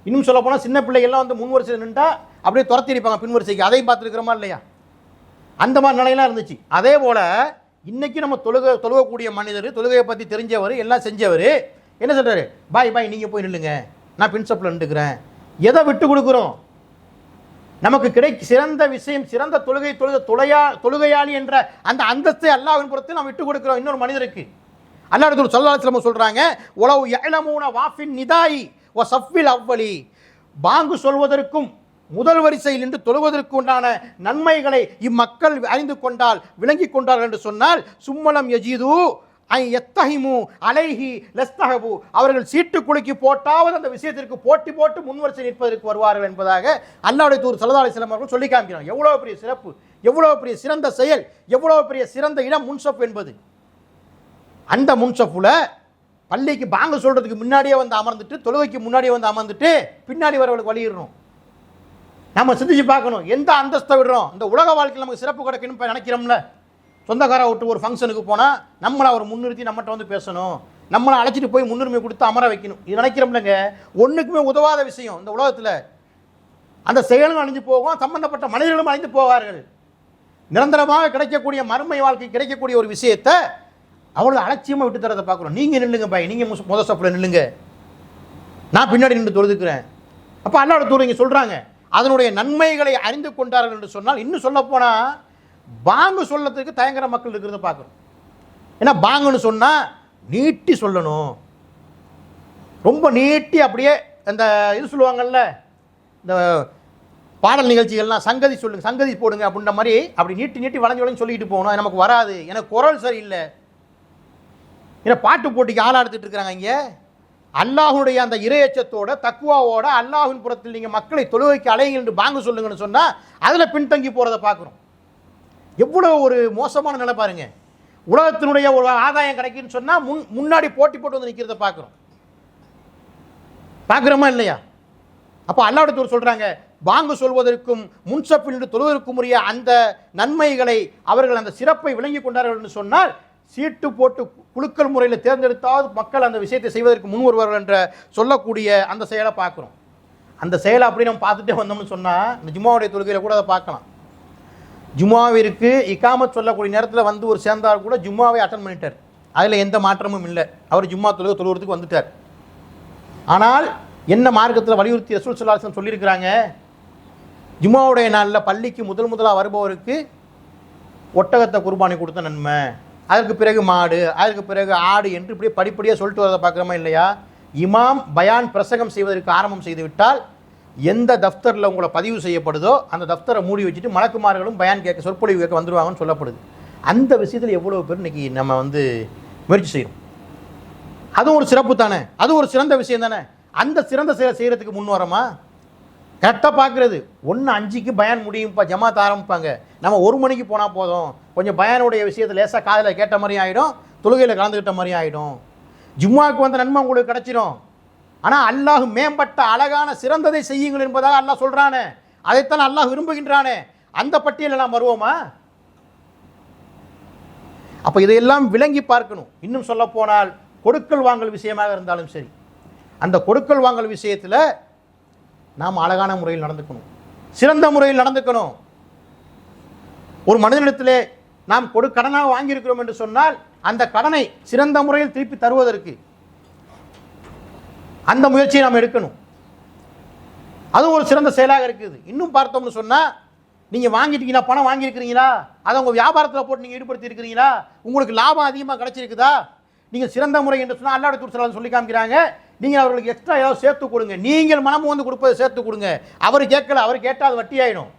இன்னும் சொல்ல போனால் சின்ன பிள்ளைகள்லாம் வந்து முன் வரிசையில் நின்றா அப்படியே துரத்தி இருப்பாங்க பின் வரிசைக்கு, அதையும் பார்த்துருக்கிறோமா இல்லையா? அந்த மாதிரி நிலையெல்லாம் இருந்துச்சு. அதே போல் இன்றைக்கி நம்ம தொழுகக்கூடிய மனிதர், தொழுகையை பற்றி தெரிஞ்சவர், எல்லாம் செஞ்சவர் என்ன சொல்கிறாரு, பாய் நீங்கள் போய் நில்லுங்க, நான் பின்சப்பில் நின்றுக்கிறேன். எதை விட்டு கொடுக்குறோம்? நமக்கு சிறந்த விஷயம், சிறந்த தொழுகையாளி என்ற அந்த அந்தஸ்தை அல்லாஹ்வின் புறத்தில் நாம் விட்டுக் கொடுக்கிறோம் இன்னொரு மனிதருக்கு. அல்லாஹ் ரசூல் ஸல்லல்லாஹு அலைஹி வஸல்லம் சொல்றாங்க, உலவு யஅலமூன வாஃபின் நிதாயி வ ஸஃபில் அவ்வலி, பாங்கு சொல்வதற்கும் முதல் வரிசையில் நின்று தொழுவதற்கு உண்டான நன்மைகளை இம்மக்கள் அறிந்து கொண்டால், விளங்கி கொண்டார்கள் என்று சொன்னால், சும்மலம் யஜீது ஐ எத்தஹிமு அலைஹி லஸ்தஹபு, அவர்கள் சீட்டு குலுக்கி போட்டாவது அந்த விஷயத்திற்கு போட்டி போட்டு முன்வரிசை நிற்பதற்கு வருவார்கள் என்பதாக அல்லாஹ்வுடைய தூதர் ஸல்லல்லாஹு அலைஹி வஸல்லம் அவர்கள் சொல்லி காமிக்கிறாங்க. எவ்வளவு பெரிய சிறப்பு, எவ்வளவு பெரிய சிறந்த செயல், எவ்வளவு பெரிய சிறந்த இடம் முன்சப் என்பது. அந்த முன்சப்புல பள்ளிக்கு பாங்கு சொல்றதுக்கு முன்னாடியே வந்து அமர்ந்துட்டு, தொழுகைக்கு முன்னாடியே வந்து அமர்ந்துட்டு பின்னாடி வரவங்களுக்கு வழியிடணும். நம்ம சிந்திச்சு பார்க்கணும், எந்த அந்தஸ்தை விடுறோம். இந்த உலக வாழ்க்கையில் நமக்கு சிறப்பு கிடைக்கணும் நினைக்கிறோம்ல, சொந்தக்கார விட்டு ஒரு ஃபங்க்ஷனுக்கு போனால் நம்மளை அவர் முன்னிறுத்தி நம்மகிட்ட வந்து பேசணும், நம்மளை அழைச்சிட்டு போய் முன்னுரிமை கொடுத்து அமர வைக்கணும், இது நினைக்கிறோம்லங்க. ஒன்றுக்குமே உதவாத விஷயம் இந்த உலகத்தில். அந்த செயலும் அழிஞ்சு போகும், சம்பந்தப்பட்ட மனிதர்களும் அழிந்து போவார்கள். நிரந்தரமாக கிடைக்கக்கூடிய மறுமை வாழ்க்கை கிடைக்கக்கூடிய ஒரு விஷயத்தை அவ்வளோ அலட்சியமாக விட்டு தரதை பார்க்குறோம். நீங்கள் நில்லுங்க பாய், நீங்கள் முதல் சப்பில் நில்லுங்க, நான் பின்னாடி நின்று தொழுதுக்கிறேன். அப்போ அல்லாஹ்வுடைய தூதர் இங்கே சொல்கிறாங்க, அதனுடைய நன்மைகளை அறிந்து கொண்டார்கள் என்று சொன்னால், இன்னும் சொல்லப்போனால் பாங்கு சொல்லத்துக்கு தயங்குற மக்கள் இருக்கிறத பார்க்குறோம். ஏன்னா பாங்குன்னு சொன்னால் நீட்டி சொல்லணும், ரொம்ப நீட்டி அப்படியே இந்த இது சொல்லுவாங்கல்ல, இந்த பாடல் நிகழ்ச்சிகள்லாம் சங்கதி சொல்லுங்க, சங்கதி போடுங்க அப்படின்ற மாதிரி அப்படி நீட்டி நீட்டி வளைஞ்சு வளைஞ்சு சொல்லிட்டு போகணும். அது நமக்கு வராது, எனக்கு குரல் சரியில்லை. ஏன்னா பாட்டு போட்டிக்கு ஆளா எடுத்துட்டு இருக்கிறாங்க. இங்கே அல்லாஹுடைய அந்த இறையச்சத்தோட தக்குவாவோட அல்லாஹின் புறத்தில் நீங்கள் மக்களை தொழுகைக்கு அலையுங்கள் என்று பாங்கு சொல்லுங்கன்னு சொன்னால் அதில் பின்தங்கி போகிறத பார்க்குறோம். எவ்வளோ ஒரு மோசமான நிலை பாருங்க. உலகத்தினுடைய ஒரு ஆதாயம் கிடைக்குன்னு சொன்னால் முன்னாடி போட்டி போட்டு வந்து நிற்கிறத பார்க்குறோமா இல்லையா? அப்போ அல்லாஹ்வுடைய தூதர் சொல்கிறாங்க, பாங்கு சொல்வதற்கும் முன்சப்பில் நின்று தொழுவதற்கும் உரிய அந்த நன்மைகளை அவர்கள் அந்த சிறப்பை விளங்கி கொண்டார்கள் என்று சொன்னால், சீட்டு போட்டு குலுக்கல் முறையில் தேர்ந்தெடுத்தாவது மக்கள் அந்த விஷயத்தை செய்வதற்கு முன் வருவார்கள் என்ற சொல்லக்கூடிய அந்த செயலை பார்க்குறோம். அந்த செயலை அப்படி நம்ம பார்த்துட்டே வந்தோம்னு சொன்னால், இந்த ஜும்மாவுடைய தொழுகையில் கூட அதை பார்க்கலாம். ஜும்மாவிற்கு இகாமத் சொல்லக்கூடிய நேரத்தில் வந்து ஒரு சேர்ந்தார் கூட ஜும்மாவை அட்டன் பண்ணிட்டார், அதில் எந்த மாற்றமும் இல்லை, அவர் ஜும்மா தொழுகிறதுக்கு வந்துட்டார். ஆனால் என்ன மார்க்கத்தில் வலியுறுத்தி ரசூல் ஸல்லல்லாஹு அலைஹி வஸல்லம் சொல்லியிருக்கிறாங்க, ஜும்மாவுடைய நாளில் பள்ளிக்கு முதலாக வருபவருக்கு ஒட்டகத்தை குர்பானி கொடுத்த நன்மை, அதற்கு பிறகு மாடு, அதற்கு பிறகு ஆடு என்று இப்படி படிப்படியாக சொல்லிட்டு வரதை பார்க்குறோமா இல்லையா? இமாம் பயான் பிரசங்கம் செய்வதற்கு ஆரம்பம் செய்து விட்டால் எந்த தஃப்தரில் உங்களை பதிவு செய்யப்படுதோ அந்த தஃப்தரை மூடி வச்சுட்டு மலக்குமார்களும் பயான் கேட்க, சொற்பொழிவு கேட்க வந்துடுவாங்கன்னு சொல்லப்படுது. அந்த விஷயத்தில் எவ்வளோ பேர் இன்றைக்கி நம்ம வந்து முயற்சி செய்கிறோம். அதுவும் ஒரு சிறப்பு தானே, அது ஒரு சிறந்த விஷயம் தானே. அந்த சிறந்த செயலை செய்கிறதுக்கு முன் வரமா? கரெக்டாக பார்க்குறது 1:05 பயான் முடியும்ப்பா, ஜமாத் ஆரம்பிப்பாங்க, நம்ம 1 மணிக்கு போனால் போதும், கொஞ்சம் பயானுடைய விஷயத்தில் லேசாக காதில் கேட்ட மாதிரியும் ஆகிடும், தொழுகையில் கலந்துக்கிட்ட மாதிரியும் ஆகிடும், ஜும்மாவுக்கு வந்த நன்மை உங்களுக்கு கிடச்சிடும். ஆனால் அல்லாஹ் மேம்பட்ட அழகான சிறந்ததை செய்யுங்கள் என்பதாக அல்லாஹ் சொல்கிறானே, அதைத்தான் அல்லாஹ் விரும்புகின்றானே, அந்த பட்டியலில் நாம் வருவோமா? அப்போ இதையெல்லாம் விளங்கி பார்க்கணும். இன்னும் சொல்ல போனால் கொடுக்கல் வாங்கல் விஷயமாக இருந்தாலும் சரி, அந்த கொடுக்கல் வாங்கல் விஷயத்தில் நாம் அழகான முறையில் நடந்துக்கணும், சிறந்த முறையில் நடந்துக்கணும். ஒரு மனிதனிடத்திலே நாம் கடனாக வாங்கியிருக்கிறோம் என்று சொன்னால் அந்த கடனை சிறந்த முறையில் திருப்பி தருவதற்கு அந்த முயற்சியை நாம் எடுக்கணும். அதுவும் ஒரு சிறந்த செயலாக இருக்குது. இன்னும் பார்த்தோம்னு சொன்னால், நீங்கள் வாங்கிட்டீங்களா, பணம் வாங்கியிருக்கிறீங்களா, அதை உங்கள் வியாபாரத்தில் போட்டு நீங்கள் ஈடுபடுத்தி இருக்கிறீங்களா, உங்களுக்கு லாபம் அதிகமாக கிடைச்சிருக்குதா, நீங்கள் சிறந்த முறை என்று சொன்னால் அல்லாஹ்வுடைய தூதர் ஸல்லல்லாஹு அலைஹி வஸல்லம் சொல்லி காமிக்கிறாங்க, நீங்கள் அவர்களுக்கு எக்ஸ்ட்ரா ஏதாவது சேர்த்து கொடுங்க, நீங்கள் மனம் வந்து கொடுப்பதை சேர்த்து கொடுங்க. அவர் கேட்கல, அவர் கேட்டால் அது வட்டி ஆகிடும்,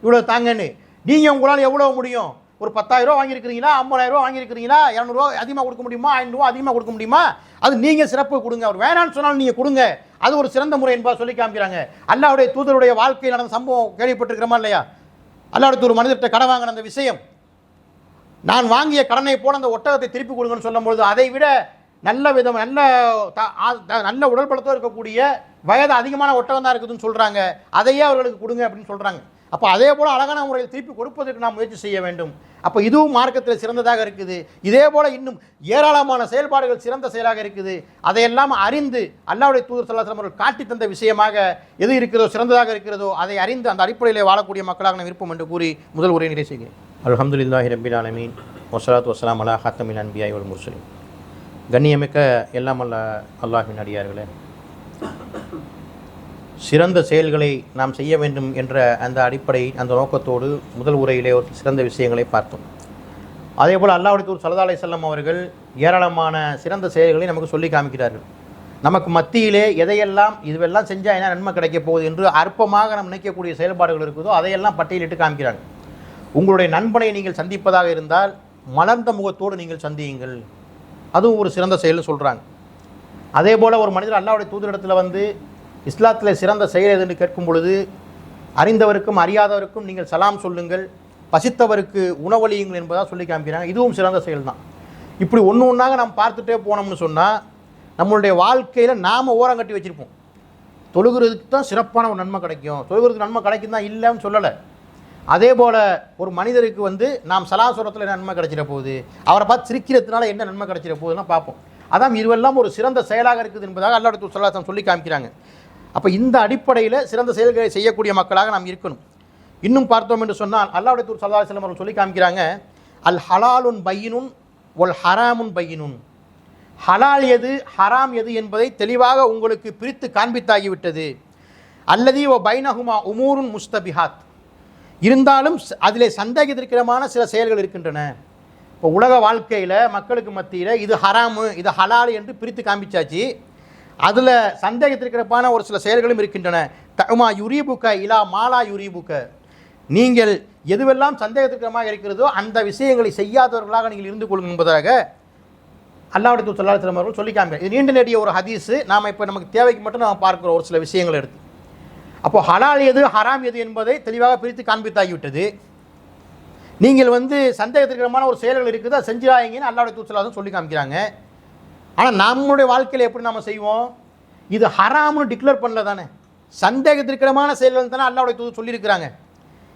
இவ்வளோ தாங்கன்னு. நீங்கள் உங்களால் எவ்வளோ முடியும், ஒரு 10,000 ரூபா வாங்கியிருக்கிறீங்களா, 50,000 ரூபா வாங்கியிருக்கிறீங்களா, 200 ரூபா அதிகமாக கொடுக்க முடியுமா, 500 ரூபா அதிகமாக கொடுக்க முடியுமா, அது நீங்கள் சிறப்பு கொடுங்க. அவர் வேணான்னு சொன்னாலும் நீங்கள் கொடுங்க, அது ஒரு சிறந்த முறை என்பதாக சொல்லி காமிக்கிறாங்க. அல்லாஹ்வுடைய தூதருடைய வாழ்க்கையில் நடந்த சம்பவம் கேள்விப்பட்டிருக்கிறோமா இல்லையா? அல்லாஹ்வுடைய தூதர் மனிதர்கிட்ட கடன் வாங்கின அந்த விஷயம், நான் வாங்கிய கடனை போல அந்த ஒட்டகத்தை திருப்பி கொடுங்கன்னு சொல்லும்பொழுது, அதை விட நல்ல விதம் நல்ல உடல் பலத்தோடு இருக்கக்கூடிய வயது அதிகமான ஒட்டகம் தான் இருக்குதுன்னு சொல்கிறாங்க, அதையே அவர்களுக்கு கொடுங்க அப்படின்னு சொல்கிறாங்க. அப்போ அதே போல் அழகான முறையில் திருப்பி கொடுப்பதற்கு நாம் முயற்சி செய்ய வேண்டும். அப்போ இதுவும் மார்க்கத்தில் சிறந்ததாக இருக்குது. இதே போல் இன்னும் ஏராளமான செயல்பாடுகள் சிறந்த செயலாக இருக்குது. அதையெல்லாம் அறிந்து அல்லாஹ்வுடைய தூதர் ஸல்லல்லாஹு அலைஹி வஸல்லம் அவர்கள் காட்டி தந்த விஷயமாக எது இருக்கிறதோ, சிறந்ததாக இருக்கிறதோ, அதை அறிந்து அந்த அடிப்படையில் வாழக்கூடிய மக்களாக நாம் இருப்போம் என்று கூறி முதல் உரையை நிறைவு செய்கிறேன். அல்ஹம்துலில்லாஹி ரப்பில் ஆலமீன் வஸ்ஸலாத்து வஸ்ஸலாமு அலா ஹாத்தமில் அன்பியா வல் முர்சலீன். கண்ணியமிக்க எல்லாம் அல்ல அல்லாஹ்வின் அடியார்களே, சிறந்த செயல்களை நாம் செய்ய வேண்டும் என்ற அந்த அடிப்படை, அந்த நோக்கத்தோடு முதல் உரையிலே ஒரு சிறந்த விஷயங்களை பார்த்தோம். அதே போல் அல்லாஹ்வுடைய தூதர் ஸல்லல்லாஹு அலைஹி வஸல்லம் அவர்கள் ஏராளமான சிறந்த செயல்களை நமக்கு சொல்லி காமிக்கிறார்கள். நமக்கு மத்தியிலே எதையெல்லாம் இதுவெல்லாம் செஞ்சால் என்ன நன்மை கிடைக்க போகுது என்று அற்பமாக நாம் நினைக்கக்கூடிய செயல்பாடுகள் இருக்குதோ அதையெல்லாம் பட்டியலிட்டு காமிக்கிறாங்க. உங்களுடைய நண்பனை நீங்கள் சந்திப்பதாக இருந்தால் மலர்ந்த முகத்தோடு நீங்கள் சந்தியுங்கள், அதுவும் ஒரு சிறந்த செயல்னு சொல்கிறாங்க. அதே போல் ஒரு மனிதர் அல்லாஹ்வுடைய தூதரிடத்தில் வந்து இஸ்லாத்தில் சிறந்த செயல் எது என்று கேட்கும் பொழுது அறிந்தவருக்கும் அறியாதவருக்கும் நீங்கள் சலாம் சொல்லுங்கள், பசித்தவருக்கு உணவளியுங்கள் என்பதாக சொல்லி காமிக்கிறாங்க. இதுவும் சிறந்த செயல் தான். இப்படி ஒன்று ஒன்றாக நாம் பார்த்துட்டே போனோம்னு சொன்னால் நம்மளுடைய வாழ்க்கையில் நாம் ஓரம் கட்டி வச்சுருப்போம். தொழுகிறதுக்கு தான் சிறப்பான ஒரு நன்மை கிடைக்கும், தொழுகிறதுக்கு நன்மை கிடைக்கும் தான் இல்லைன்னு சொல்லலை. அதே போல் ஒரு மனிதருக்கு வந்து நாம் சலாசுரத்தில் என்ன நன்மை கிடைச்சிட போகுது, அவரை பார்த்து சிரிக்கிறதுனால என்ன நன்மை கிடைச்சிட போகுதுன்னா பார்ப்போம். அதான் இதுவெல்லாம் ஒரு சிறந்த செயலாக இருக்குது என்பதாக அல்லாஹ்வுடைய தூதர் ஸல்லல்லாஹு அலைஹி வஸல்லம் சொல்லி காமிக்கிறாங்க. அப்போ இந்த அடிப்படையில் சிறந்த செயல்களை செய்யக்கூடிய மக்களாக நாம் இருக்கணும். இன்னும் பார்த்தோம் என்று சொன்னால் அல்லாஹ்வுடைய தூதர் ஸல்லல்லாஹு அலைஹி வஸல்லம் அவர்கள் சொல்லி காமிக்கிறாங்க, அல் ஹலாலுன் பையினுன் ஒல் ஹராமுன் பையினுன். ஹலால் எது ஹராம் எது என்பதை தெளிவாக உங்களுக்கு பிரித்து காண்பித்தாகிவிட்டது. அல்லதி ஓ பைனஹுமா உமூருன் முஸ்தபிஹாத். இருந்தாலும் அதிலே சந்தேகத்திற்கிடமான சில செயல்கள் இருக்கின்றன. இப்போ உலக வாழ்க்கையில் மக்களுக்கு மத்தியில் இது ஹராமு இது ஹலால் என்று பிரித்து காண்பிச்சாச்சு. அதில் சந்தேகத்திற்கிடமான ஒரு சில செயல்களும் இருக்கின்றன. தமா யுரீபுக்க இலா மாலா யுரீபுக்க. நீங்கள் எதுவெல்லாம் சந்தேகத்திற்கிடமாக இருக்கிறதோ அந்த விஷயங்களை செய்யாதவர்களாக நீங்கள் இருந்து கொள்ளுங்கள் என்பதாக அல்லாஹ்வுடைய தூதர் ஸல்லல்லாஹு அலைஹி வஸல்லம் அவர்கள் சொல்லி காமிக்கிறார். இது நீண்ட நெடிய ஒரு ஹதீஸு. நாம் இப்போ நமக்கு தேவைக்கு மட்டும் நாம் பார்க்கிறோம் ஒரு சில விஷயங்களை எடுத்து. அப்போது ஹலால் எது ஹராம் எது என்பதை தெளிவாக பிரித்து காண்பித்தாகிவிட்டது. நீங்கள் வந்து சந்தேகத்திற்கிடமான ஒரு செயல்கள் இருக்குது, அதை செஞ்சிடாதீங்கன்னு அல்லாஹ்வுடைய தூதர் ஸல்லல்லாஹு அலைஹி வஸல்லம் சொல்லி காமிக்கிறாங்க. ஆனால் நம்முடைய வாழ்க்கையில் எப்படி நம்ம செய்வோம், இது ஹராம்னு டிக்ளேர் பண்ணல தானே, சந்தேகத்திற்கிடமான செயல்கள் தானே அல்லாஹ்வுடைய தூதர் சொல்லியிருக்கிறாங்க.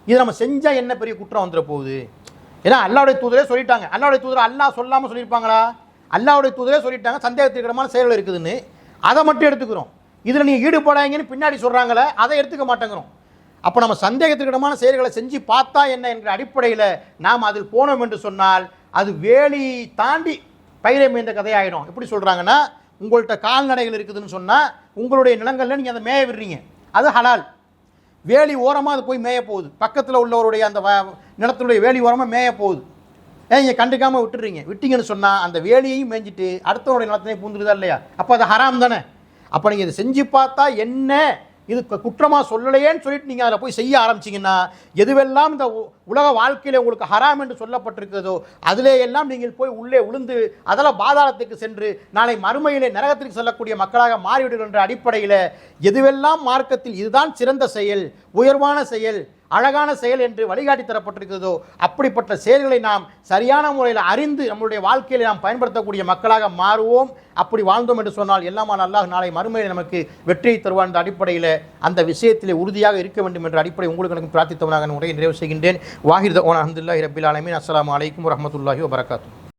இது நம்ம செஞ்சால் என்ன பெரிய குற்றம் வந்துட போகுது. ஏன்னா அல்லாஹ்வுடைய தூதரே சொல்லிட்டாங்க. அல்லாஹ்வுடைய தூதர் அல்லாஹ் சொல்லாமல் சொல்லியிருப்பாங்களா? அல்லாஹ்வுடைய தூதரே சொல்லிட்டாங்க சந்தேகத்திற்கிடமான செயல்கள் இருக்குதுன்னு. அதை மட்டும் எடுத்துக்கிறோம். இதில் நீங்கள் ஈடுபடாங்கன்னு பின்னாடி சொல்கிறாங்களே, அதை எடுத்துக்க மாட்டேங்கிறோம். அப்போ நம்ம சந்தேகத்திற்கிடமான செயல்களை செஞ்சு பார்த்தா என்ன என்கிற அடிப்படையில் நாம் அதில் போனோம் என்று சொன்னால் அது வேலி தாண்டி பயிரை மேய்ந்த கதையாயிடும். எப்படி சொல்கிறாங்கன்னா, உங்கள்கிட்ட கால்நடைகள் இருக்குதுன்னு சொன்னால் உங்களுடைய நிலங்களில் நீங்கள் அதை மேய விடுறீங்க, அது ஹலால். வேலி ஓரமாக அது போய் மேய போகுது, பக்கத்தில் உள்ளவருடைய அந்த நிலத்தினுடைய வேலி ஓரமாக மேய போகுது. நீங்கள் கண்டுக்காமல் விட்டீங்கன்னு சொன்னால் அந்த வேலியையும் மேய்ஞ்சிட்டு அடுத்தவருடைய நிலத்தினையும் பூந்துருதா இல்லையா? அப்போ அது ஹராம் தானே. அப்போ நீங்கள் இதை செஞ்சு பார்த்தா என்ன இது குற்றமாக சொல்லலையேன்னு சொல்லிட்டு நீங்கள் அதில் போய் செய்ய ஆரம்பிச்சிங்கன்னா எதுவெல்லாம் இந்த உலக வாழ்க்கையில் உங்களுக்கு ஹராம் என்று சொல்லப்பட்டிருக்கிறதோ அதிலே எல்லாம் நீங்கள் போய் உள்ளே உளுந்து அதெல்லாம் பாதாளத்துக்கு சென்று நாளை மறுமையிலே நரகத்திற்கு செல்லக்கூடிய மக்களாக மாறிவிடுகின்ற அடிப்படையில் எதுவெல்லாம் மார்க்கத்தில் இதுதான் சிறந்த செயல், உயர்வான செயல், அழகான செயல் என்று வழிகாட்டி தரப்பட்டிருக்கிறதோ அப்படிப்பட்ட செயல்களை நாம் சரியான முறையில் அறிந்து நம்முடைய வாழ்க்கையில் நாம் பயன்படுத்தக்கூடிய மக்களாக மாறுவோம். அப்படி வாழ்ந்தோம் என்று சொன்னால் எல்லாமான அல்லாஹ் நாளை மறுமையில் நமக்கு வெற்றியை தருவான். என்ற அடிப்படையில் அந்த விஷயத்திலே உறுதியாக இருக்க வேண்டும் என்ற அடிப்படை உங்களுக்கு எனக்கு பிரார்த்தித்தவனாக உரையை நிறைவு செய்கின்றேன். வாஹிர் தஅவானா அல்ஹம்துலில்லாஹி ரப்பில் ஆலமீன். அஸ்ஸலாமு அலைக்கும் வரஹ்மத்துல்லாஹி வபரகாத்துஹு.